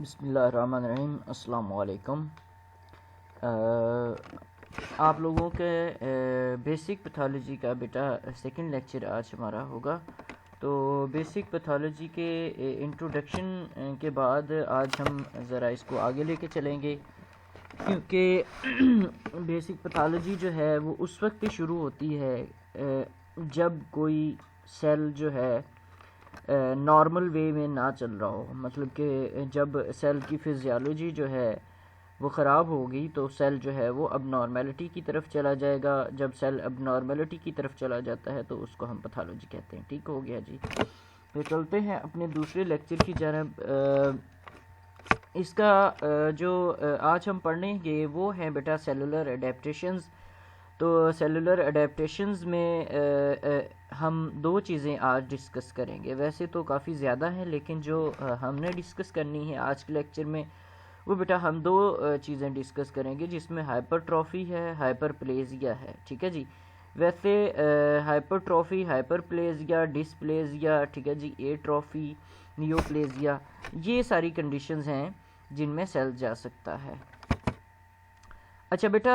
बिस्मिल्लाहिर्रहमानिर्रहीम। अस्सलाम वालेकुम। आप लोगों के बेसिक पैथोलॉजी का बेटा सेकंड लेक्चर आज हमारा होगा। तो बेसिक पैथोलॉजी के इंट्रोडक्शन के बाद आज हम ज़रा इसको आगे लेके चलेंगे, क्योंकि बेसिक पैथोलॉजी जो है वो उस वक्त शुरू होती है जब कोई सेल जो है नॉर्मल वे में ना चल रहा हो। मतलब कि जब सेल की फिजियोलॉजी जो है वो ख़राब होगी तो सेल जो है वो अब नॉर्मेलिटी की तरफ चला जाएगा। जब सेल अब नॉर्मेलिटी की तरफ चला जाता है तो उसको हम पैथोलॉजी कहते हैं। ठीक हो गया जी। तो चलते हैं अपने दूसरे लेक्चर की जानब। इसका जो आज हम पढ़ेंगे वो है बेटा सेलुलर एडेप्टेशंस। तो सेलुलर एडेप्टेशंस में हम दो चीज़ें आज डिस्कस करेंगे। वैसे तो काफ़ी ज़्यादा हैं, लेकिन जो हमने डिस्कस करनी है आज के लेक्चर में वो बेटा हम दो चीज़ें डिस्कस करेंगे, जिसमें हाइपरट्रॉफी है, हाइपरप्लेजिया है। ठीक है जी। वैसे हाइपरट्रॉफी, हाइपरप्लेजिया, डिस्प्लेजिया, ठीक है जी, एट्रॉफी, नियोप्लेजिया, ये सारी कंडीशंस हैं जिनमें सेल जा सकता है। अच्छा बेटा,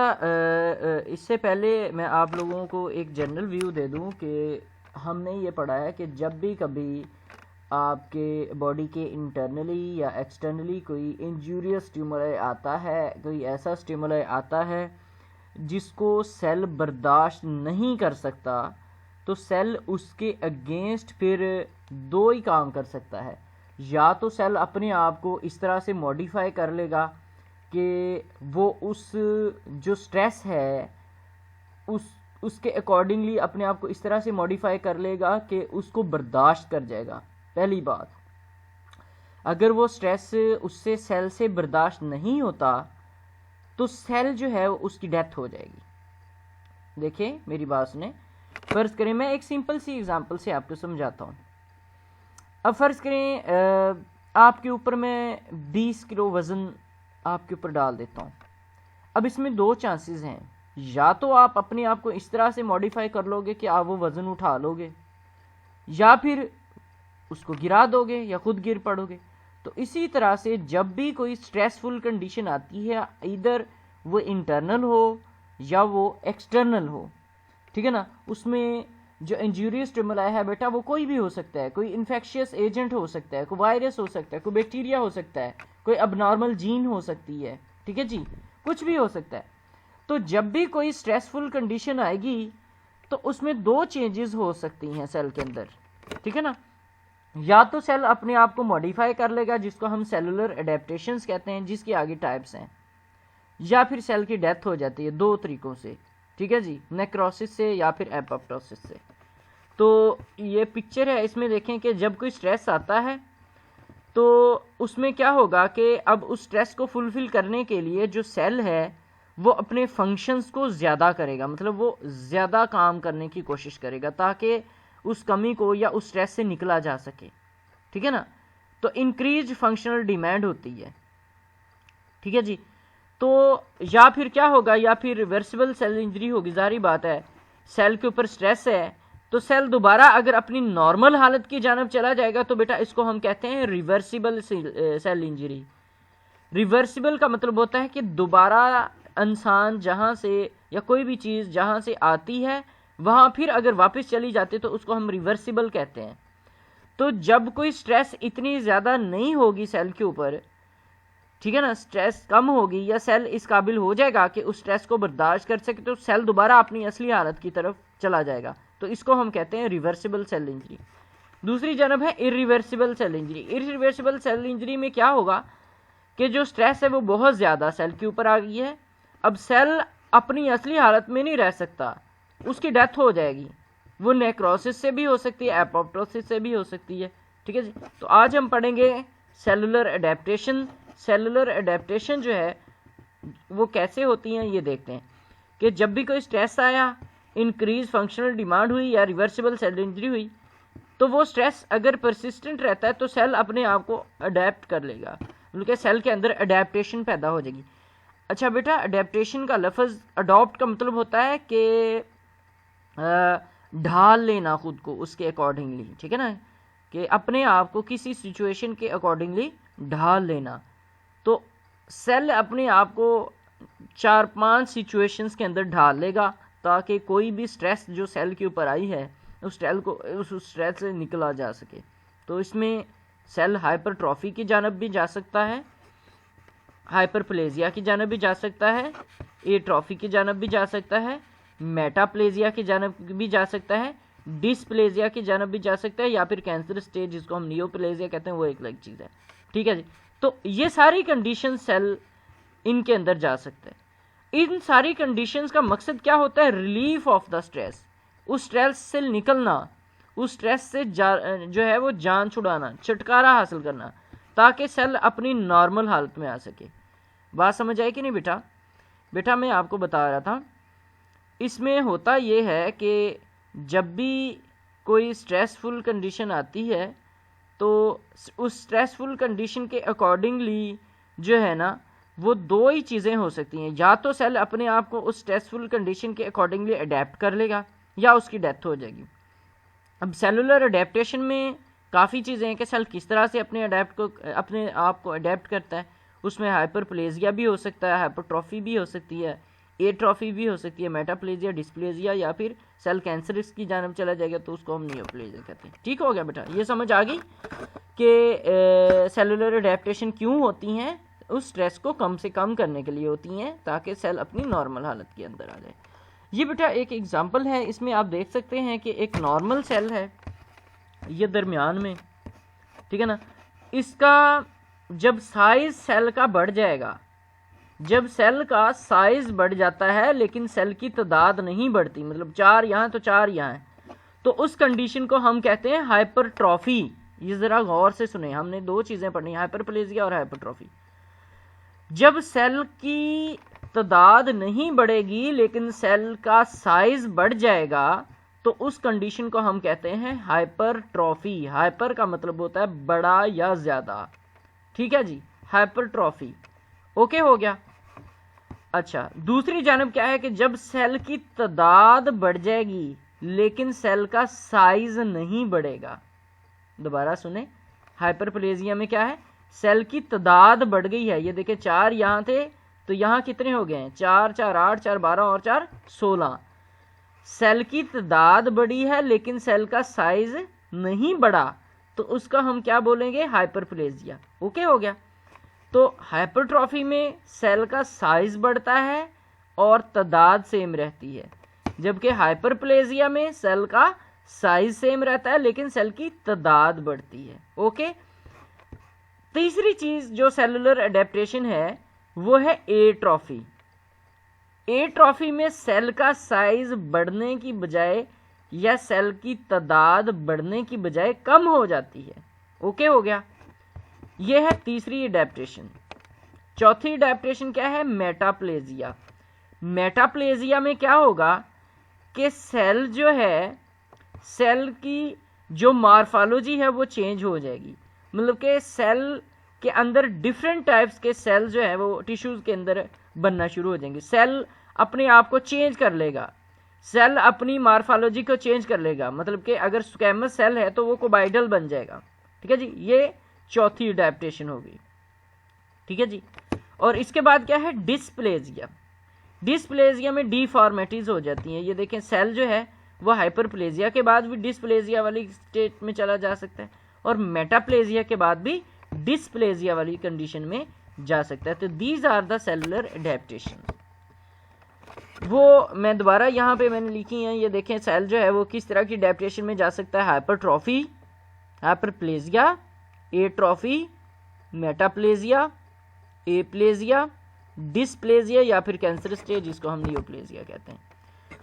इससे पहले मैं आप लोगों को एक जनरल व्यू दे दूं कि हमने ये पढ़ा है कि जब भी कभी आपके बॉडी के इंटरनली या एक्सटर्नली कोई इंजूरियस स्टिमुलाई आता है, कोई ऐसा स्टिमुलाई आता है जिसको सेल बर्दाश्त नहीं कर सकता, तो सेल उसके अगेंस्ट फिर दो ही काम कर सकता है। या तो सेल अपने आप को इस तरह से मॉडिफाई कर लेगा कि वो उस जो स्ट्रेस है उसके अकॉर्डिंगली अपने आप को इस तरह से मॉडिफाई कर लेगा कि उसको बर्दाश्त कर जाएगा। पहली बात, अगर वो स्ट्रेस उससे सेल से बर्दाश्त नहीं होता तो सेल जो है उसकी डेथ हो जाएगी। देखिए मेरी बात सुने। फर्ज करें, मैं एक सिंपल सी एग्जांपल से आपको समझाता हूँ। अब फर्ज करें आपके ऊपर मैं 20 किलो वज़न आपके ऊपर डाल देता हूँ। अब इसमें दो चांसेस हैं, या तो आप अपने आप को इस तरह से मॉडिफाई कर लोगे कि आप वो वज़न उठा लोगे, या फिर उसको गिरा दोगे या खुद गिर पड़ोगे। तो इसी तरह से जब भी कोई स्ट्रेसफुल कंडीशन आती है, इधर वो इंटरनल हो या वो एक्सटर्नल हो, ठीक है ना, उसमें जो इंजूरियस स्टिमुलाई है बेटा वो कोई भी हो सकता है। कोई इन्फेक्शियस एजेंट हो सकता है, कोई वायरस हो सकता है, कोई बैक्टीरिया हो सकता है, कोई अबनॉर्मल जीन हो सकती है, ठीक है जी, कुछ भी हो सकता है। तो जब भी कोई स्ट्रेसफुल कंडीशन आएगी तो उसमें दो चेंजेस हो सकती हैं सेल के अंदर, ठीक है ना। या तो सेल अपने आप को मॉडिफाई कर लेगा, जिसको हम सेलुलर एडेप्टेशंस कहते हैं, जिसकी आगे टाइप्स हैं, या फिर सेल की डेथ हो जाती है दो तरीकों से, ठीक है जी, नेक्रोसिस से या फिर एपोप्टोसिस से। तो ये पिक्चर है, इसमें देखें कि जब कोई स्ट्रेस आता है तो उसमें क्या होगा कि अब उस स्ट्रेस को फुलफिल करने के लिए जो सेल है वो अपने फंक्शंस को ज़्यादा करेगा, मतलब वो ज़्यादा काम करने की कोशिश करेगा ताकि उस कमी को या उस स्ट्रेस से निकला जा सके, ठीक है ना। तो इंक्रीज फंक्शनल डिमांड होती है, ठीक है जी। तो या फिर क्या होगा, या फिर रिवर्सिबल सेल इंजरी होगी। जारी बात है, सेल के ऊपर स्ट्रेस है तो सेल दोबारा अगर अपनी नॉर्मल हालत की जानब चला जाएगा तो बेटा इसको हम कहते हैं रिवर्सिबल सेल इंजरी। रिवर्सिबल का मतलब होता है कि दोबारा इंसान जहाँ से या कोई भी चीज़ जहाँ से आती है वहाँ फिर अगर वापस चली जाती तो उसको हम रिवर्सिबल कहते हैं। तो जब कोई स्ट्रेस इतनी ज़्यादा नहीं होगी सेल के ऊपर, ठीक है ना, स्ट्रेस कम होगी या सेल इस काबिल हो जाएगा कि उस स्ट्रेस को बर्दाश्त कर सके, तो सेल दोबारा अपनी असली हालत की तरफ चला जाएगा। तो इसको हम कहते हैं रिवर्सिबल सेल इंजरी। दूसरी जानब है irreversible cell injury. Irreversible cell injury में क्या होगा कि जो स्ट्रेस है वो बहुत ज़्यादा सेल के ऊपर आ गई है, अब सेल अपनी असली हालत में नहीं रह सकता, उसकी डेथ हो जाएगी। वो नेक्रोसिस से भी हो सकती है, एपोप्टोसिस से भी हो सकती है, ठीक है जी। तो आज हम पढ़ेंगे सेलुलर एडेप्टेशन। सेलुलर एडेप्टेशन जो है वो कैसे होती हैं ये देखते हैं कि जब भी कोई स्ट्रेस आया, इंक्रीज फंक्शनल डिमांड हुई या रिवर्सिबल सेल इंजरी हुई, तो वो स्ट्रेस अगर परसिस्टेंट रहता है तो सेल अपने आप को अडेप्ट कर लेगा, मतलब सेल के अंदर अडेप्टेशन पैदा हो जाएगी। अच्छा बेटा, अडेप्टेशन का लफ्ज़ अडॉप्ट का मतलब होता है कि ढाल लेना खुद को उसके अकॉर्डिंगली, ठीक है ना, कि अपने आप को किसी सिचुएशन के अकॉर्डिंगली ढाल लेना। तो सेल अपने आप को 4-5 सिचुएशंस के अंदर ढाल लेगा ताकि कोई भी स्ट्रेस जो सेल के ऊपर आई है उस स्ट्रेस से निकला जा सके। तो इसमें सेल हाइपरट्रॉफी की जानब भी जा सकता है, हाइपरप्लेजिया की जानब भी जा सकता है, एट्रॉफी की जानब भी जा सकता है, मेटाप्लेजिया की जानब भी जा सकता है, डिस्प्लेजिया की जानब भी जा सकता है, या फिर कैंसर स्टेज जिसको हम नियोप्लेजिया कहते हैं वो एक अलग चीज़ है। ठीक है जी। तो ये सारी कंडीशन सेल इनके अंदर जा सकते हैं। इन सारी कंडीशंस का मकसद क्या होता है? रिलीफ ऑफ द स्ट्रेस, उस स्ट्रेस से निकलना, उस स्ट्रेस से जो है वो जान छुड़ाना, छुटकारा हासिल करना, ताकि सेल अपनी नॉर्मल हालत में आ सके। बात समझ आई कि नहीं बेटा? बेटा मैं आपको बता रहा था इसमें होता ये है कि जब भी कोई स्ट्रेसफुल कंडीशन आती है तो उस स्ट्रेसफुल कंडीशन के अकॉर्डिंगली जो है ना वो दो ही चीज़ें हो सकती हैं, या तो सेल अपने आप को उस स्ट्रेसफुल कंडीशन के अकॉर्डिंगली अडेप्ट कर लेगा या उसकी डेथ हो जाएगी। अब सेलुलर अडेप्टेशन में काफ़ी चीज़ें हैं कि सेल किस तरह से अपने आप को अडेप्ट करता है। उसमें हाइपरप्लेजिया भी हो सकता है, हाइपरट्रॉफी भी हो सकती है, एट्रॉफी भी हो सकती है, मेटाप्लेजिया, डिस्प्लेजिया, या फिर सेल कैंसर की जानब चला जाएगा तो उसको हम नियोप्लेजिया कहते हैं। ठीक हो गया बेटा? ये समझ आ गई कि सेलुलर अडेप्टेशन क्यों होती हैं? उस स्ट्रेस को कम से कम करने के लिए होती हैं ताकि सेल अपनी नॉर्मल हालत के अंदर आ जाए। ये बेटा एक एग्जांपल है, इसमें आप देख सकते हैं कि एक नॉर्मल सेल है ये दरमियान में, ठीक है ना। इसका जब साइज सेल का बढ़ जाएगा, जब सेल का साइज बढ़ जाता है लेकिन सेल की तादाद नहीं बढ़ती, मतलब 4 यहाँ तो 4 यहाँ है, तो उस कंडीशन को हम कहते हैं हाइपरट्रॉफी। ये ज़रा गौर से सुने, हमने दो चीज़ें पढ़नी, हाइपरप्लेजिया और हाइपरट्रॉफी। जब सेल की तादाद नहीं बढ़ेगी लेकिन सेल का साइज बढ़ जाएगा तो उस कंडीशन को हम कहते हैं हाइपरट्रॉफी। हाइपर का मतलब होता है बड़ा या ज़्यादा, ठीक है जी, हाइपरट्रॉफी। ओके हो गया। अच्छा, दूसरी जानब क्या है कि जब सेल की तादाद बढ़ जाएगी लेकिन सेल का साइज नहीं बढ़ेगा। दोबारा सुने, हाइपरप्लेजिया में क्या है? सेल की तादाद बढ़ गई है। ये देखें 4 यहाँ थे तो यहाँ कितने हो गए हैं? 4 4 8 4 12 और 4 16। सेल की तादाद बढ़ी है लेकिन सेल का साइज नहीं बढ़ा तो उसका हम क्या बोलेंगे? हाइपरप्लेजिया। ओके हो गया। तो हाइपरट्रॉफी में सेल का साइज बढ़ता है और तादाद सेम रहती है, जबकि हाइपरप्लेजिया में सेल का साइज सेम रहता है लेकिन सेल की तादाद बढ़ती है। ओके। तीसरी चीज जो सेलुलर अडेप्टेशन है वो है एट्रॉफी। एट्रॉफी में सेल का साइज बढ़ने की बजाय या सेल की तादाद बढ़ने की बजाय कम हो जाती है। ओके हो गया। यह है तीसरी अडेप्टेशन। चौथी अडेप्टेशन क्या है? मेटाप्लेजिया। मेटाप्लेजिया में क्या होगा कि सेल जो है, सेल की जो मॉर्फोलॉजी है वो चेंज हो जाएगी, मतलब कि सेल के अंदर डिफरेंट टाइप्स के सेल जो है वो टिश्यूज के अंदर बनना शुरू हो जाएंगे। सेल अपने आप को चेंज कर लेगा, सेल अपनी मॉर्फोलॉजी को चेंज कर लेगा, मतलब कि अगर स्क्वैमस सेल है तो वो कोबाइडल बन जाएगा। ठीक है जी, ये चौथी अडेप्टेशन होगी। ठीक है जी। और इसके बाद क्या है? डिस्प्लेजिया। डिस्प्लेजिया में डिफॉर्मिटीज हो जाती हैं। ये देखें सेल जो है वो हाइपरप्लेजिया के बाद भी डिस्प्लेजिया वाली स्टेट में चला जा सकता है और मेटाप्लेजिया के बाद भी डिस्प्लेजिया वाली कंडीशन में जा सकता है। तो these are the cellular adaptation. वो मैं दोबारा यहाँ पे मैंने लिखी हैं, ये देखें सेल जो है वो किस तरह की अडेप्टेशन में जा सकता है? Hypertrophy, hyperplasia, atrophy, metaplasia, aplasia, dysplasia या फिर कैंसर स्टेज जिसको हम नियोप्लेजिया कहते हैं।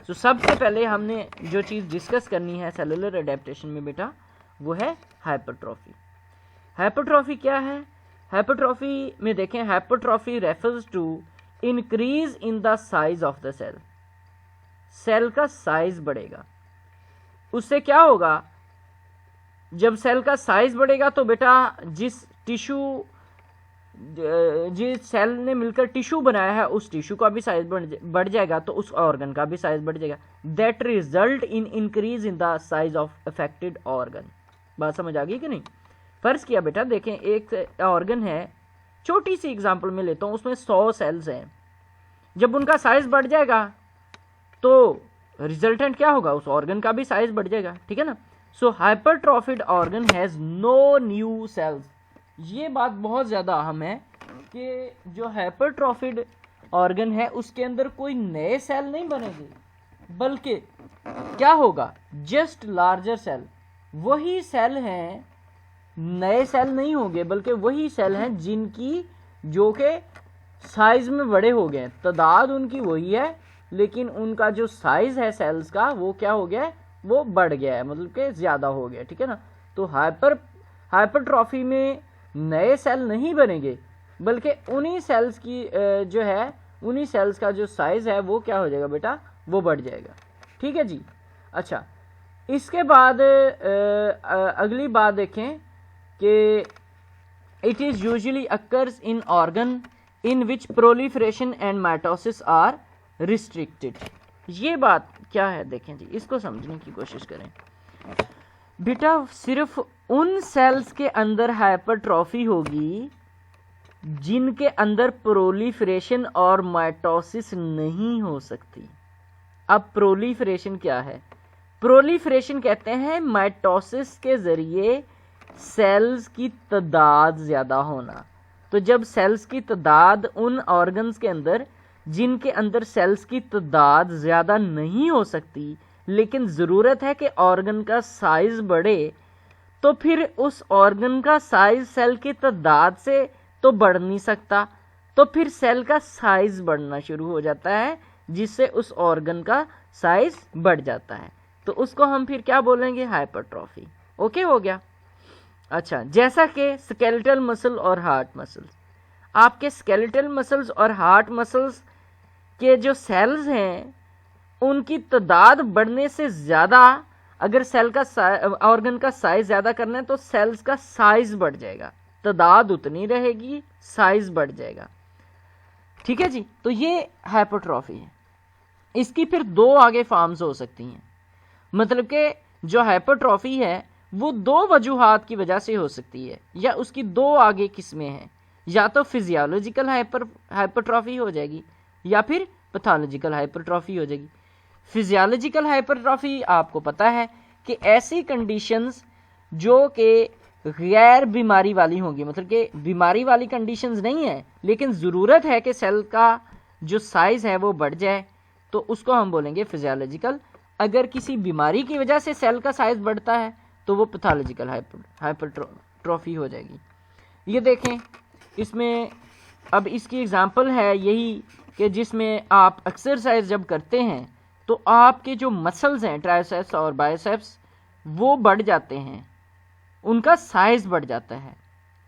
तो सबसे पहले हमने जो चीज़ डिस्कस करनी है सेलुलर अडेप्टेशन में बेटा वो है हाइपरट्रॉफी। हाइपरट्रॉफी क्या है? हाइपरट्रॉफी में देखें, hypertrophy refers to increase in the size of the cell. Cell का साइज बढ़ेगा, उससे क्या होगा? जब सेल का साइज बढ़ेगा तो बेटा जिस सेल ने मिलकर टिश्यू बनाया है उस टिश्यू का भी साइज बढ़ जाएगा, तो उस ऑर्गन का भी साइज बढ़ जाएगा। That result in increase in the size of affected organ. बात समझ आ गई कि नहीं? फर्ज किया बेटा, देखें एक ऑर्गन है छोटी सी एग्जांपल में लेता हूँ, उसमें 100 सेल्स हैं। जब उनका साइज बढ़ जाएगा तो रिजल्टेंट क्या होगा, उस ऑर्गन का भी साइज बढ़ जाएगा, ठीक है ना। So hypertrophied organ has no new cells. ये बात बहुत ज़्यादा अहम है कि जो हाइपरट्रॉफिड ऑर्गन है उसके अंदर कोई नए सेल नहीं बनेंगे, बल्कि क्या होगा, जस्ट लार्जर सेल। वही सेल हैं, नए सेल नहीं होंगे, बल्कि वही सेल हैं जिनकी जो के साइज में बड़े हो गए। तादाद उनकी वही है, लेकिन उनका जो साइज है सेल्स का वो क्या हो गया है, वो बढ़ गया है, मतलब कि ज़्यादा हो गया, ठीक है ना। तो हाइपरट्रॉफी में नए सेल नहीं बनेंगे, बल्कि उन्हीं सेल्स की जो है, उन्हीं सेल्स का जो साइज है वो क्या हो जाएगा बेटा, वो बढ़ जाएगा, ठीक है जी। अच्छा, इसके बाद अगली बात देखें कि it is usually occurs in organ in which proliferation and mitosis are restricted. ये बात क्या है देखें जी, इसको समझने की कोशिश करें। बेटा सिर्फ उन सेल्स के अंदर हाइपरट्रॉफी होगी जिनके अंदर प्रोलिफरेशन और माइटोसिस नहीं हो सकती। अब प्रोलिफरेशन क्या है, प्रोलिफरेशन कहते हैं माइटोसिस के ज़रिए सेल्स की तादाद ज़्यादा होना। तो जब सेल्स की तादाद उन ऑर्गन्स के अंदर जिनके अंदर सेल्स की तादाद ज़्यादा नहीं हो सकती, लेकिन ज़रूरत है कि ऑर्गन का साइज़ बढ़े, तो फिर उस ऑर्गन का साइज़ सेल की तादाद से तो बढ़ नहीं सकता, तो फिर सेल का साइज़ बढ़ना शुरू हो जाता है, जिससे उस ऑर्गन का साइज़ बढ़ जाता है। तो उसको हम फिर क्या बोलेंगे, हाइपरट्रॉफी। ओके हो गया। अच्छा, जैसा कि स्केलेटल मसल और हार्ट मसल्स, आपके स्केलेटल मसल्स और हार्ट मसल्स के जो सेल्स हैं उनकी तादाद बढ़ने से ज़्यादा, अगर सेल का ऑर्गन का साइज ज़्यादा करना है तो सेल्स का साइज बढ़ जाएगा, तादाद उतनी रहेगी, साइज बढ़ जाएगा, ठीक है जी। तो ये हाइपरट्रॉफी है। इसकी फिर दो आगे फॉर्म्स हो सकती हैं, मतलब कि जो हाइपरट्रॉफी है वो दो वजूहात की वजह से हो सकती है, या उसकी दो आगे किस्में हैं, या तो फिजियोलॉजिकल हाइपरट्रॉफी हो जाएगी या फिर पैथोलॉजिकल हाइपरट्रॉफी हो जाएगी। फिजियोलॉजिकल हाइपरट्रॉफी आपको पता है कि ऐसी कंडीशंस जो कि गैर बीमारी वाली होंगी, मतलब कि बीमारी वाली कंडीशंस नहीं है, लेकिन ज़रूरत है कि सेल का जो साइज़ है वो बढ़ जाए, तो उसको हम बोलेंगे फिजियोलॉजिकल। अगर किसी बीमारी की वजह से सेल का साइज़ बढ़ता है तो वो पैथोलॉजिकल हाइपरट्रॉफी हो जाएगी। ये देखें, इसमें अब इसकी एग्जांपल है यही कि जिसमें आप एक्सरसाइज जब करते हैं तो आपके जो मसल्स हैं ट्राइसेप्स और बाइसेप्स वो बढ़ जाते हैं, उनका साइज़ बढ़ जाता है,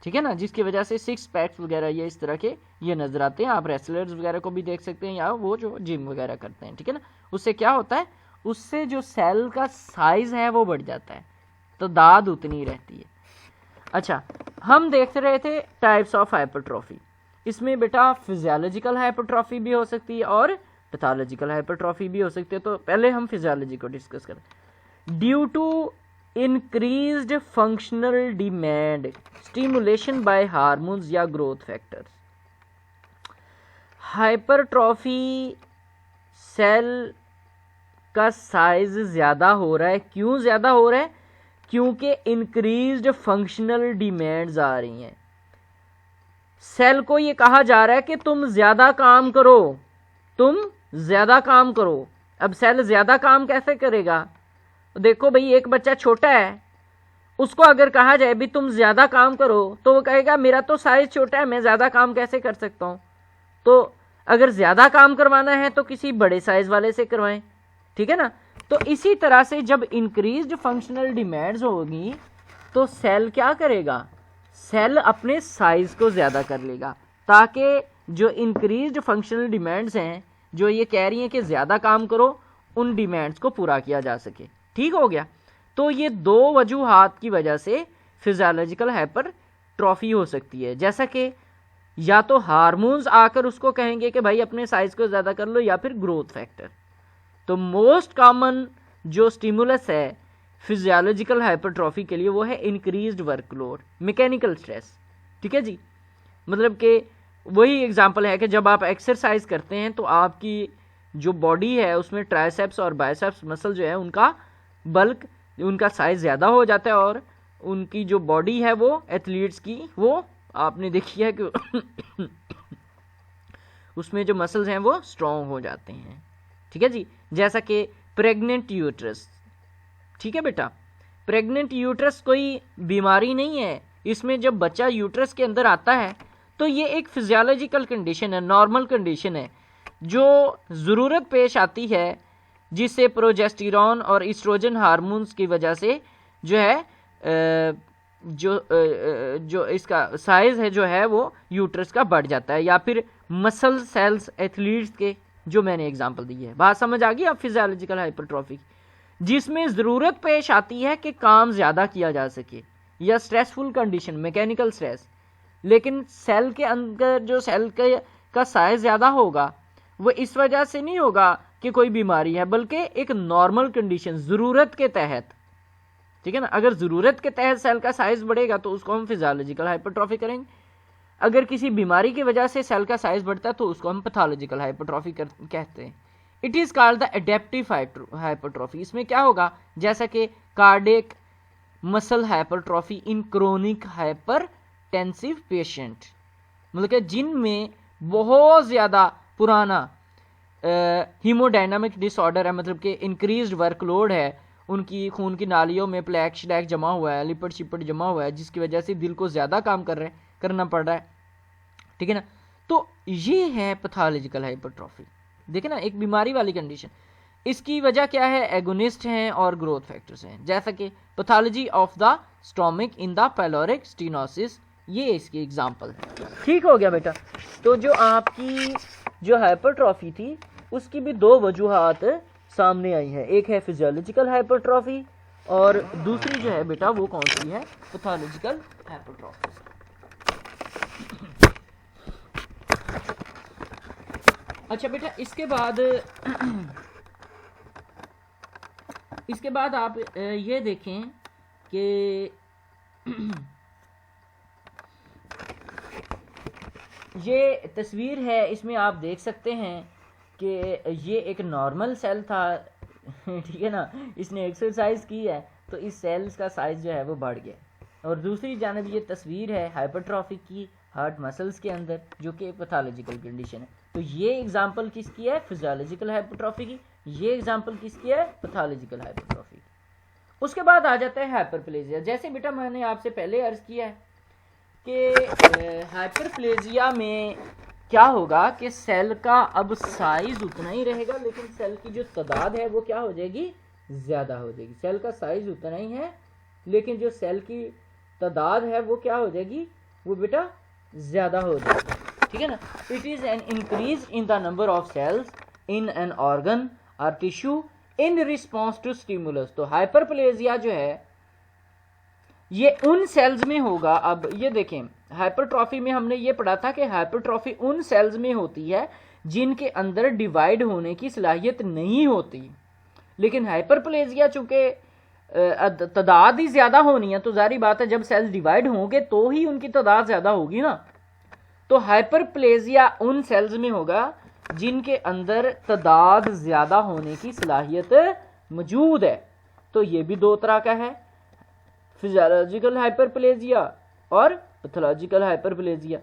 ठीक है ना, जिसकी वजह से सिक्स पैक्स वगैरह ये इस तरह के ये नज़र आते हैं। आप रेसलर्स वगैरह को भी देख सकते हैं, या वो जो जिम वगैरह करते हैं, ठीक है ना। उससे क्या होता है, उससे जो सेल का साइज़ है वो बढ़ जाता है, तादाद उतनी रहती है। अच्छा, हम देखते रहे थे टाइप्स ऑफ हाइपरट्रॉफी। इसमें बेटा फिजियोलॉजिकल हाइपरट्रॉफी भी हो सकती है और पैथोलॉजिकल हाइपरट्रॉफी भी हो सकती है। तो पहले हम फिजियोलॉजी को डिस्कस करें। Due to increased functional demand, stimulation by hormones या ग्रोथ फैक्टर्स, हाइपरट्रॉफी सेल का साइज ज़्यादा हो रहा है। क्यों ज़्यादा हो रहा है? क्योंकि इंक्रीज्ड फंक्शनल डिमांड्स आ रही हैं। सेल को ये कहा जा रहा है कि तुम ज़्यादा काम करो, तुम ज़्यादा काम करो। अब सेल ज़्यादा काम कैसे करेगा? देखो भाई, एक बच्चा छोटा है, उसको अगर कहा जाए भी तुम ज़्यादा काम करो तो वो कहेगा मेरा तो साइज़ छोटा है, मैं ज़्यादा काम कैसे कर सकता हूँ। तो अगर ज़्यादा काम करवाना है तो किसी बड़े साइज़ वाले से करवाएं, ठीक है ना। तो इसी तरह से जब इंक्रीज्ड फंक्शनल डिमांड्स होगी तो सेल क्या करेगा? सेल अपने साइज़ को ज़्यादा कर लेगा, ताकि जो इंक्रीज्ड फंक्शनल डिमांड्स हैं जो ये कह रही हैं कि ज़्यादा काम करो, उन डिमांड्स को पूरा किया जा सके। ठीक हो गया। तो ये दो वजूहात की वजह से फिजियोलॉजिकल हाइपरट्रॉफी हो सकती है, जैसा कि या तो हार्मोन्स आकर उसको कहेंगे कि भाई अपने साइज़ को ज़्यादा कर लो, या फिर ग्रोथ फैक्टर। तो मोस्ट कॉमन जो स्टिमुलस है फिजियोलॉजिकल हाइपरट्रॉफी के लिए वो है इंक्रीज्ड वर्कलोड, मैकेनिकल स्ट्रेस। ठीक है जी। मतलब कि वही एग्जांपल है कि जब आप एक्सरसाइज करते हैं तो आपकी जो बॉडी है उसमें ट्राइसेप्स और बाइसेप्स मसल जो है उनका बल्क, उनका साइज ज़्यादा हो जाता है और उनकी जो बॉडी है वो एथलीट्स की, वो आपने देखी है कि उसमें जो मसल्स हैं वो स्ट्रॉन्ग हो जाते हैं। ठीक है जी, जैसा कि प्रेग्नेंट यूट्रस। ठीक है बेटा, प्रेग्नेंट यूट्रस कोई बीमारी नहीं है, इसमें जब बच्चा यूट्रस के अंदर आता है तो ये एक फिजियोलॉजिकल कंडीशन है, नॉर्मल कंडीशन है जो ज़रूरत पेश आती है, जिससे प्रोजेस्टेरॉन और ईस्ट्रोजन हार्मोन्स की वजह से जो है जो इसका साइज़ है जो है वो यूट्रस का बढ़ जाता है, या फिर मसल सेल्स एथलीट्स के जो मैंने एग्जांपल दी है। बात समझ आ गई अब फिजियोलॉजिकल हाइपरट्रॉफी, जिसमें ज़रूरत पेश आती है कि काम ज़्यादा किया जा सके या स्ट्रेसफुल कंडीशन, मैकेनिकल स्ट्रेस, लेकिन सेल के अंदर जो सेल का साइज ज़्यादा होगा वो इस वजह से नहीं होगा कि कोई बीमारी है, बल्कि एक नॉर्मल कंडीशन ज़रूरत के तहत। ठीक है ना, अगर ज़रूरत के तहत सेल का साइज बढ़ेगा तो उसको हम फिजियोलॉजिकल हाइपरट्रॉफी करेंगे, अगर किसी बीमारी की वजह से सेल का साइज बढ़ता है तो उसको हम पैथोलॉजिकल हाइपरट्रॉफी कहते हैं। It is called the adaptive hypertrophy. इसमें क्या होगा, जैसा कि cardiac muscle hypertrophy in chronic hypertensive patient, मतलब कि जिनमें बहुत ज़्यादा पुराना हीमोडायनामिक डिसऑर्डर है, मतलब कि इंक्रीज्ड वर्कलोड है, उनकी खून की नालियों में प्लेक श्लैक जमा हुआ है, लिपिड शिपिड जमा हुआ है, जिसकी वजह से दिल को ज़्यादा काम करना पड़ रहा है। ठीक है ना, तो ये है पैथोलॉजिकल हाइपरट्रॉफी। देखे ना, एक बीमारी वाली कंडीशन। इसकी वजह क्या है, एगोनिस्ट हैं और ग्रोथ फैक्टर्स हैं, जैसा कि pathology of the stomach in the pyloric stenosis, ये इसकी एग्जांपल है। ठीक हो गया बेटा। तो जो आपकी जो हाइपरट्रॉफी थी उसकी भी दो वजूहात सामने आई है, एक है फिजियोलॉजिकल हाइपरट्रॉफी और दूसरी जो है बेटा वो कौन सी है, पैथोलॉजिकल हाइपरट्रॉफी। अच्छा बेटा, इसके बाद आप ये देखें कि ये तस्वीर है, इसमें आप देख सकते हैं कि ये एक नॉर्मल सेल था ठीक है ना, इसने एक्सरसाइज की है तो इस सेल्स का साइज जो है वो बढ़ गया। और दूसरी जानब ये तस्वीर है हाइपरट्रॉफी की हार्ट मसल्स के अंदर, जो कि पैथोलॉजिकल कंडीशन है। तो ये एग्जांपल किसकी है, फिजियोलॉजिकल हाइपरट्रॉफी की, ये एग्जांपल किसकी है, पैथोलॉजिकल हाइपरट्रॉफी। उसके बाद आ जाता है हाइपरप्लेजिया। जैसे बेटा मैंने आपसे पहले अर्ज किया है कि हाइपरप्लेजिया में क्या होगा कि सेल का अब साइज उतना ही रहेगा, लेकिन सेल की जो तादाद है वो क्या हो जाएगी, ज़्यादा हो जाएगी। सेल का साइज उतना ही है लेकिन जो सेल की तादाद है वो क्या हो जाएगी, वो बेटा ज़्यादा हो जाएगी। ठीक है ना, it is an increase in the number of cells in an organ और tissue in response to stimulus. तो हाइपरप्लेजिया जो है ये उन सेल्स में होगा। अब ये देखें, हाइपरट्रॉफी में हमने ये पढ़ा था कि हाइपरट्रॉफी उन सेल्स में होती है जिनके अंदर डिवाइड होने की सलाहियत नहीं होती, लेकिन हाइपरप्लेजिया चूंकि तादाद ही ज़्यादा होनी है तो जारी बात है जब सेल्स डिवाइड होंगे तो ही उनकी तादाद ज़्यादा होगी ना। तो हाइपरप्लेजिया उन सेल्स में होगा जिनके अंदर तादाद ज़्यादा होने की सलाहियत मौजूद है। तो ये भी दो तरह का है, फिजियोलॉजिकल हाइपरप्लेजिया और पैथोलॉजिकल हाइपरप्लेजिया।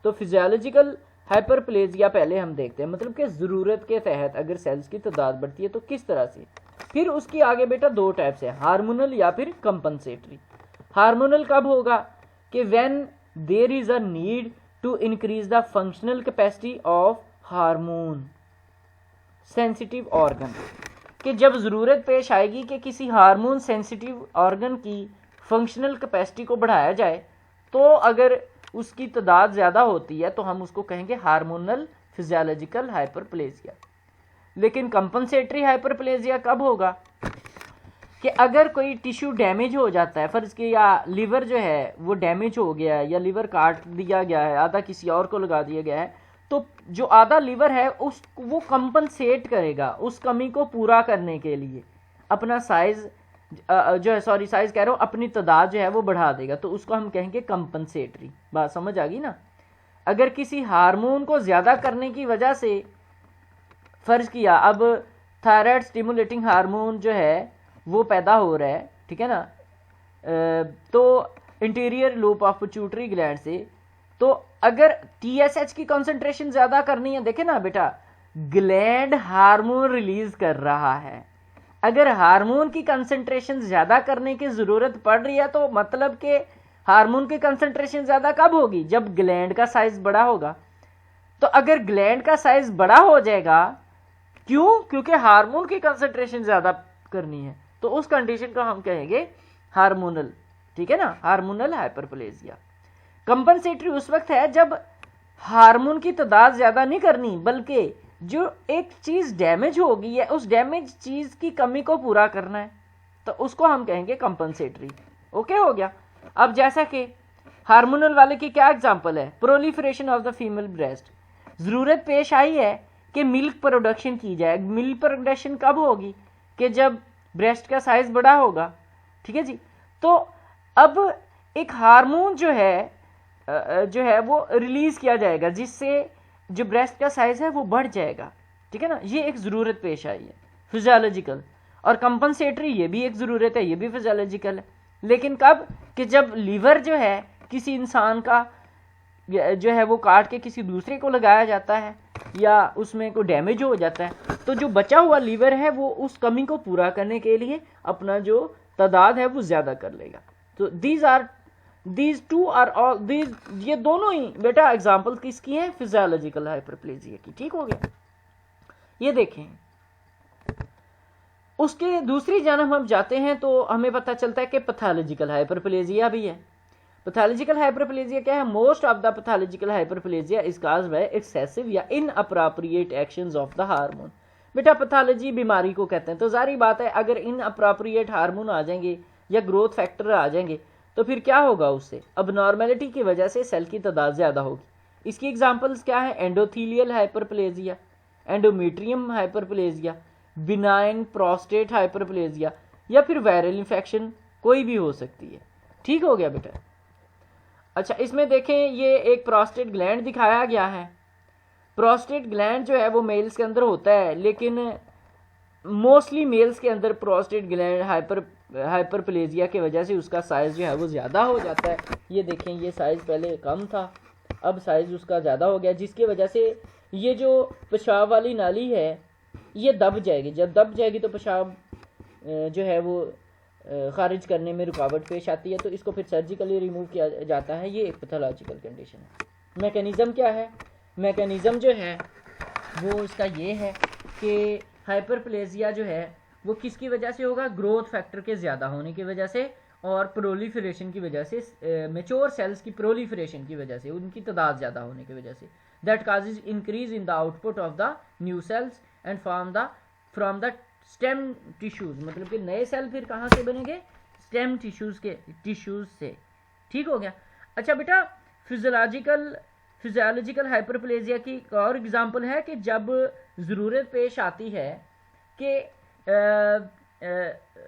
तो फिजियोलॉजिकल हाइपरप्लेजिया पहले हम देखते हैं, मतलब कि ज़रूरत के तहत अगर सेल्स की तादाद बढ़ती है तो किस तरह से। फिर उसकी आगे बेटा दो टाइप्स है, हार्मोनल या फिर कंपनसेटरी। हार्मोनल कब होगा कि when there is a need to increase the functional capacity of hormone sensitive organ, कि जब ज़रूरत पेश आएगी कि किसी हार्मोन सेंसिटिव ऑर्गन की फंक्शनल कैपेसिटी को बढ़ाया जाए, तो अगर उसकी तादाद ज़्यादा होती है तो हम उसको कहेंगे हार्मोनल फिजियोलॉजिकल हाइपरप्लेजिया। लेकिन कंपनसेटरी हाइपरप्लेजिया कब होगा कि अगर कोई टिश्यू डैमेज हो जाता है, फर्ज के या लिवर जो है वो डैमेज हो गया है या लिवर काट दिया गया है, आधा किसी और को लगा दिया गया है, तो जो आधा लिवर है वो कंपनसेट करेगा उस कमी को पूरा करने के लिए, अपना साइज जो है, सॉरी साइज कह रहा हूँ, अपनी तादाद जो है वो बढ़ा देगा, तो उसको हम कहेंगे कंपनसेटरी। बात समझ आ गई ना। अगर किसी हार्मोन को ज़्यादा करने की वजह से, फ़र्ज़ किया अब थायराइड स्टिमुलेटिंग हार्मोन जो है वो पैदा हो रहा है, ठीक है ना, तो interior loop of pituitary gland से, तो अगर TSH की कंसंट्रेशन ज़्यादा करनी है, देखे ना बेटा, ग्लैंड हार्मोन रिलीज कर रहा है, अगर हार्मोन की कंसंट्रेशन ज़्यादा करने की ज़रूरत पड़ रही है तो मतलब कि हार्मोन की कंसंट्रेशन ज़्यादा कब होगी, जब ग्लैंड का साइज बड़ा होगा। तो अगर ग्लैंड का साइज बड़ा हो जाएगा, क्यों, क्योंकि हार्मोन की कंसंट्रेशन ज़्यादा करनी है, तो उस कंडीशन को हम कहेंगे हार्मोनल, ठीक है ना, हार्मोनल हाइपरप्लेजिया। कंपनसेटरी उस वक्त है जब हार्मोन की तादाद ज़्यादा नहीं करनी, बल्कि जो एक चीज़ डैमेज हो गई है उस डैमेज चीज़ की कमी को पूरा करना है, तो उसको हम कहेंगे कंपनसेटरी। ओके हो गया। अब जैसा कि हार्मोनल वाले की क्या एग्जांपल है, proliferation of the female breast, ज़रूरत पेश आई है कि मिल्क प्रोडक्शन की जाए। मिल्क प्रोडक्शन कब होगी, कि जब ब्रेस्ट का साइज बड़ा होगा, ठीक है जी। तो अब एक हार्मोन जो है वो रिलीज किया जाएगा जिससे जो ब्रेस्ट का साइज है वो बढ़ जाएगा, ठीक है ना, ये एक ज़रूरत पेश आई है फिजियोलॉजिकल। और कंपनसेटरी ये भी एक ज़रूरत है, ये भी फिजियोलॉजिकल है, लेकिन कब, कि जब लीवर जो है किसी इंसान का जो है वो काट के किसी दूसरे को लगाया जाता है या उसमें कोई डैमेज हो जाता है, तो जो बचा हुआ लीवर है वो उस कमी को पूरा करने के लिए अपना जो तादाद है वो ज़्यादा कर लेगा। तो these two are all these, ये दोनों ही बेटा एग्जांपल किसकी हैं, फिजियोलॉजिकल हाइपरप्लेजिया की, ठीक हो गया। ये देखें, उसके दूसरी जानब हम जाते हैं तो हमें पता चलता है कि पैथोलॉजिकल हाइपरप्लेजिया भी है। पैथोलॉजिकल हाइपरप्लेजिया क्या है, most of the pathological hyperplasia is caused by excessive या inappropriate actions of the hormone. बेटा पैथोलॉजी बीमारी को कहते हैं, तो जारी बात है अगर इनअप्रोप्रिएट हार्मोन आ जाएंगे या ग्रोथ फैक्टर आ जाएंगे तो फिर क्या होगा, उससे अबनॉर्मेलिटी की वजह से सेल की तादाद ज़्यादा होगी। इसकी एग्जांपल्स क्या है, endothelial hyperplasia, endometrium hyperplasia, benign prostate hyperplasia, या फिर वायरल इन्फेक्शन कोई भी हो सकती है, ठीक हो गया बेटा। अच्छा, इसमें देखें ये एक प्रोस्टेट ग्लैंड दिखाया गया है। प्रोस्टेट ग्लैंड जो है वो मेल्स के अंदर होता है, लेकिन मोस्टली मेल्स के अंदर प्रोस्टेट ग्लैंड हाइपरप्लेजिया की वजह से उसका साइज़ जो है वो ज़्यादा हो जाता है। ये देखें, ये साइज़ पहले कम था, अब साइज़ उसका ज़्यादा हो गया, जिसकी वजह से ये जो पेशाब वाली नाली है ये दब जाएगी। जब दब जाएगी तो पेशाब जो है वो खारिज करने में रुकावट पेश आती है, तो इसको फिर सर्जिकली रिमूव किया जाता है। ये एक पैथोलॉजिकल कंडीशन है। मैकेनिज़्म क्या है, मैकेनिज़्म जो है वो इसका ये है कि हाइपरप्लेजिया जो है वो किसकी वजह से होगा, ग्रोथ फैक्टर के ज़्यादा होने की वजह से और प्रोलिफरेशन की वजह से, मेच्योर सेल्स की प्रोलिफरेशन की वजह से, उनकी तादाद ज़्यादा होने की वजह से, that causes increase in the output of the new sales and from the stem tissues. मतलब कि नए सेल फिर कहाँ से बनेंगे, स्टेम टिश्यूज़ से, ठीक हो गया। अच्छा बेटा, फिजियोलॉजिकल हाइपरप्लेजिया की एक और एग्जांपल है कि जब ज़रूरत पेश आती है कि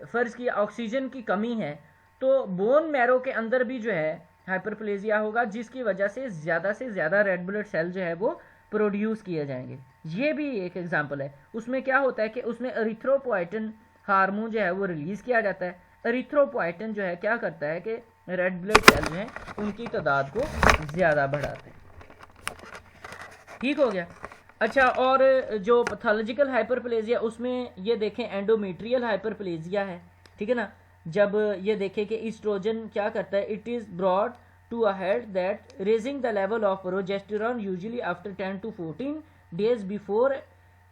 फ़र्ज़ की ऑक्सीजन की कमी है, तो बोन मैरो के अंदर भी जो है हाइपरप्लेजिया होगा, जिसकी वजह से ज़्यादा रेड ब्लड सेल जो है वो प्रोड्यूस किए जाएंगे। ये भी एक एग्जांपल है। उसमें क्या होता है कि उसमें एरिथ्रोपोइटिन हार्मोन जो है वो रिलीज़ किया जाता है। एरिथ्रोपोइटिन जो है क्या करता है कि रेड ब्लड सेल जो है उनकी तादाद को ज़्यादा बढ़ाते हैं, ठीक हो गया। अच्छा, और जो पैथोलॉजिकल हाइपरप्लेजिया उसमें ये देखें एंडोमेट्रियल हाइपरप्लेजिया है, ठीक है ना। जब ये देखें कि ईस्ट्रोजन क्या करता है, it is brought to a head that raising the level of progesterone usually after 10 to 14 days before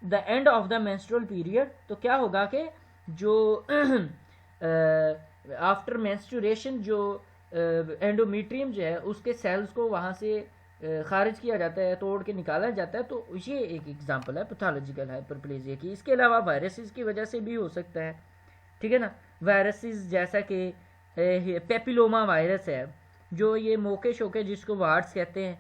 the end of the menstrual period. तो क्या होगा कि जो आफ्टर मेंस्ट्रुएशन जो एंडोमेट्रियम जो है उसके सेल्स को वहाँ से खारिज किया जाता है, तोड़ के निकाला जाता है। तो ये एक एग्जांपल है पैथोलॉजिकल हाइपरप्लेजिया की। इसके अलावा वायरसेस की वजह से भी हो सकता है, ठीक है ना। वायरसेस जैसा कि पेपिलोमा वायरस है, जो ये मोके शोके जिसको वार्ड्स कहते हैं,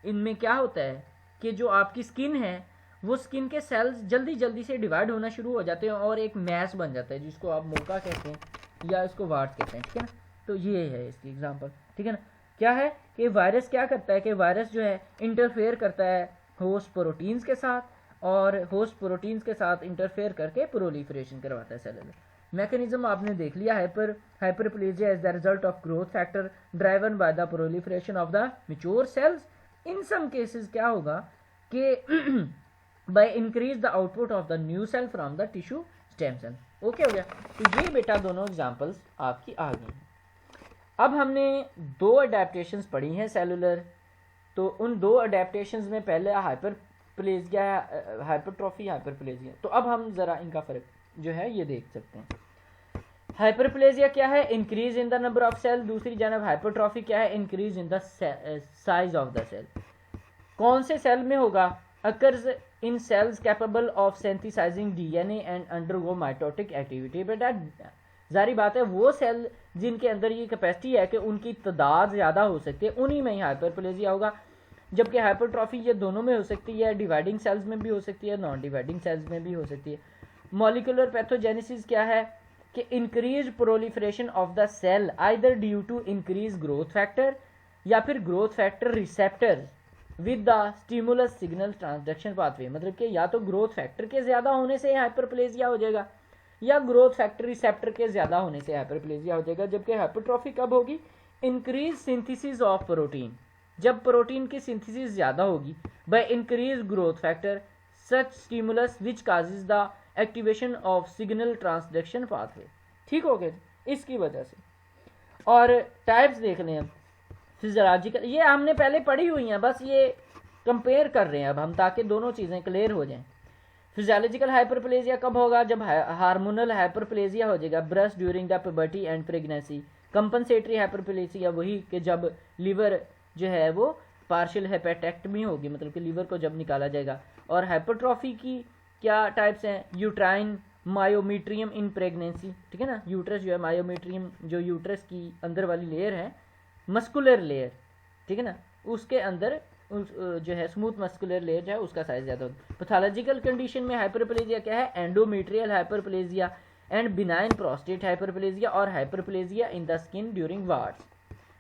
इनमें क्या होता है कि जो आपकी स्किन है वो स्किन के सेल्स जल्दी जल्दी से डिवाइड होना शुरू हो जाते हैं और एक मैस बन जाता है जिसको आप मोका कहते हैं या इसको वार्ड्स कहते हैं, ठीक है ना। तो ये है इसकी एग्जांपल, ठीक है ना। क्या है कि वायरस क्या करता है कि वायरस जो है इंटरफेयर करता है होस्ट प्रोटीन्स के साथ, और होस्ट प्रोटीन्स के साथ इंटरफेयर करके प्रोलिफरेशन करवाता है सेलुलर। मैकेनिज्म आपने देख लिया, hyperplasia is the result of growth factor driven by the proliferation of the mature cells. In some cases क्या होगा कि by increase the output of the new cell from the tissue stem cell. Okay हो गया। तो ये बेटा दोनों examples आपकी आ गई हैं। अब हमने दो अडेप्टेशंस पढ़ी हैं सेलुलर। तो उन दो अडेप्टेशंस में पहले हाइपरप्लेजिया, हाइपरट्रॉफी, हाइपरप्लेजिया। तो अब हम ज़रा इनका फ़र्क जो है ये देख सकते हैं। हाइपरप्लेजिया क्या है? Increase in the number of cell. दूसरी जानब हाइपरट्रॉफी क्या है? Increase in the size of the cell. कौन से सेल में होगा? Occurs in cells capable of synthesising DNA and undergo mitotic activity. बेटा जारी बात है, वो सेल जिनके अंदर ये कैपेसिटी है कि उनकी तादाद ज़्यादा हो सकती है, उन्हीं में ही हाइपरप्लेजिया होगा। जबकि हाइपरट्रॉफी ये दोनों में हो सकती है, डिवाइडिंग सेल्स में भी हो सकती है, नॉन डिवाइडिंग सेल्स में भी हो सकती है। मॉलिक्यूलर पैथोजेनेसिस क्या है कि increase proliferation of the cell either due to increase growth factor या फिर growth factor receptor with the stimulus signal transduction pathway. मतलब कि या तो ग्रोथ फैक्टर के ज़्यादा होने से हाइपरप्लेजिया हो जाएगा या ग्रोथ फैक्टर रिसेप्टर के ज़्यादा होने से हाइपरप्लेजिया हो जाएगा। जबकि हाइपरट्रॉफी कब होगी? इंक्रीज सिंथेसिस ऑफ प्रोटीन, जब प्रोटीन की सिंथेसिस ज़्यादा होगी by increase growth factor such stimulus which causes the activation of signal transduction pathway. ठीक हो गया इसकी वजह से। और टाइप्स देख लें हम फिजियोलॉजिकल, ये हमने पहले पढ़ी हुई हैं, बस ये कंपेयर कर रहे हैं अब हम ताकि दोनों चीज़ें क्लियर हो जाएं। फिजियोलॉजिकल हाइपरप्लेजिया कब होगा? जब हार्मोनल हाइपरप्लेजिया हो जाएगा, breast during the puberty and pregnancy. Compensatory hyperplasia वही कि जब लीवर जो है वो पार्शियल हेपेटेक्टमी होगी, मतलब कि लीवर को जब निकाला जाएगा। और हाइपरट्रॉफी की क्या टाइप्स हैं? यूट्राइन मायोमीट्रियम इन प्रेगनेंसी, ठीक है ना। यूट्रस जो है, मायोमीट्रियम जो यूट्रस की अंदर वाली लेयर है, मस्कुलर लेयर, ठीक है ना, उसके अंदर जो है स्मूथ मस्कुलर लेयर जो है उसका साइज ज़्यादा होता है। पैथोलॉजिकल कंडीशन में हाइपरप्लेजिया क्या है? Endometrial hyperplasia and benign prostate hyperplasia और hyperplasia in the skin during warts.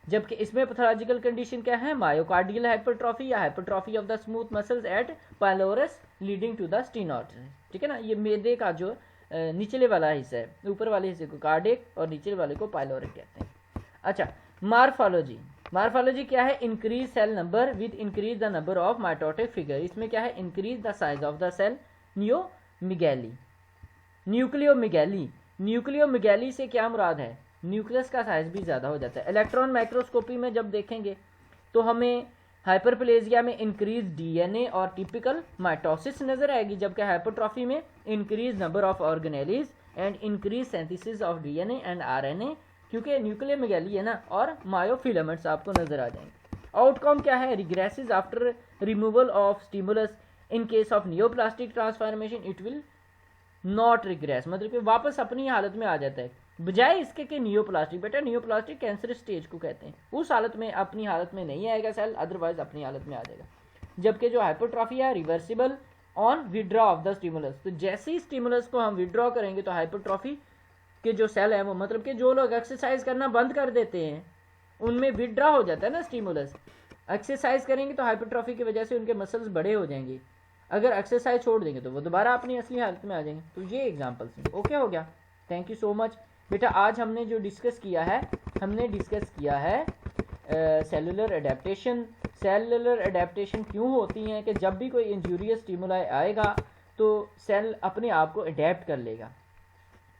जबकि इसमें पैथोलॉजिकल कंडीशन क्या है? मायोकार्डियल हाइपरट्रॉफी या hypertrophy of the smooth muscles at pylorus leading to the stenosis, ठीक है ना। ये मैदे का जो निचले वाला हिस्सा है, ऊपर वाले हिस्से को कार्डिक और नीचले वाले को पाइलोरिक कहते हैं। अच्छा, मार्फोलॉजी। मार्फोलॉजी क्या है? Increase cell number with increase the number of mitotic figure. इसमें क्या है? Increase the size of the cell. Neomegaly, nucleomegaly. Nucleomegaly से क्या मुराद है? न्यूक्लियस का साइज भी ज़्यादा हो जाता है। इलेक्ट्रॉन माइक्रोस्कोपी में जब देखेंगे तो हमें हाइपरप्लेजिया में इंक्रीज डीएनए और टिपिकल माइटोसिस नजर आएगी, जबकि हाइपरट्रॉफी में increase number of organelles and increase synthesis of DNA and RNA, क्योंकि न्यूक्लियोमिगैली है ना, और मायोफिलामेंट्स आपको नजर आ जाएंगे। आउटकम क्या है? Regresses after removal of stimulus. In case of neoplastic transformation it will not regress, मतलब कि वापस अपनी हालत में आ जाता है, बजाय इसके कि नियोप्लास्टिक। बेटा नियोप्लास्टिक कैंसर स्टेज को कहते हैं, उस हालत में अपनी हालत में नहीं आएगा सेल, अदरवाइज अपनी हालत में आ जाएगा। जबकि जो हाइपरट्रॉफी है reversible on withdraw of the stimulus. तो जैसे ही स्टिमुलस को हम विड्रॉ करेंगे तो हाइपरट्रॉफी के जो सेल है वो, मतलब कि जो लोग एक्सरसाइज करना बंद कर देते हैं उनमें विड्रॉ हो जाता है ना स्टिमुलस। एक्सरसाइज करेंगे तो हाइपरट्रॉफी की वजह से उनके मसल्स बड़े हो जाएंगे, अगर एक्सरसाइज छोड़ देंगे तो वो दोबारा अपनी असली हालत में आ जाएंगे। तो ये एग्जांपल्स हैं। ओके हो गया, थैंक यू सो मच बेटा। आज हमने जो डिस्कस किया है, हमने डिस्कस किया है सेलुलर एडेप्टेशन। सेलुलर एडेप्टेशन क्यों होती हैं कि जब भी कोई इंजूरियस स्टिमुलाई आएगा तो सेल अपने आप को अडेप्ट कर लेगा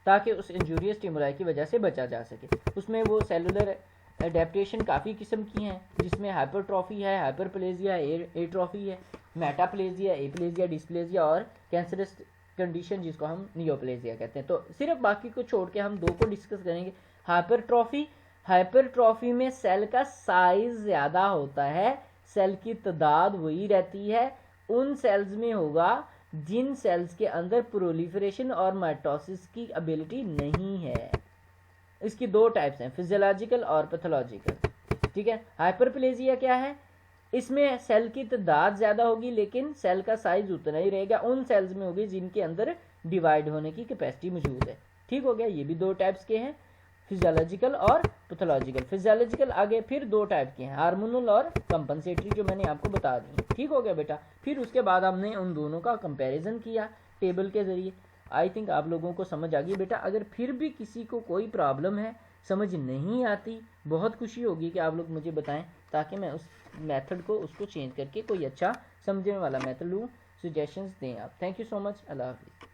ताकि उस इंजूरियस स्टिमुलाई की वजह से बचा जा सके। उसमें वो सेलुलर एडेप्टेशन काफ़ी किस्म की हैं, जिसमें हाइपरट्रॉफी है, हाइपरप्लेजिया, एट्रॉफी है, मेटाप्लेजिया, एप्लेजिया, डिस्प्लेजिया और कैंसरस कंडीशन जिसको हम नियोप्लेजिया कहते हैं। तो सिर्फ बाकी को छोड़ के हम दो को डिस्कस करेंगे। हाइपरट्रॉफी, हाइपरट्रॉफी में सेल का साइज ज़्यादा होता है, सेल की तादाद वही रहती है, उन सेल्स में होगा जिन सेल्स के अंदर प्रोलिफरेशन और माइटोसिस की एबिलिटी नहीं है। इसकी दो टाइप्स हैं, फिजियोलॉजिकल और पैथोलॉजिकल, ठीक है। हाइपरप्लेजिया क्या है? इसमें सेल की तादाद ज़्यादा होगी लेकिन सेल का साइज उतना ही रहेगा, उन सेल्स में होगी जिनके अंदर डिवाइड होने की कैपेसिटी मौजूद है। ठीक हो गया, ये भी दो टाइप्स के हैं। फिजियोलॉजिकल और पैथोलॉजिकल। फिजियोलॉजिकल आगे फिर दो टाइप के हैं, हार्मोनल और कंपनसेटरी, जो मैंने आपको बता दी। ठीक हो गया बेटा। फिर उसके बाद हमने उन दोनों का कंपैरिजन किया टेबल के ज़रिए। आई थिंक आप लोगों को समझ आ गई बेटा। अगर फिर भी किसी को कोई प्रॉब्लम है, समझ नहीं आती, बहुत खुशी होगी कि आप लोग मुझे बताएं, ताकि मैं उस मेथड को उसको चेंज करके कोई अच्छा समझने वाला मेथड लूँ। सजेशंस दें आप। Thank you so much. अल्लाह हाफिज़।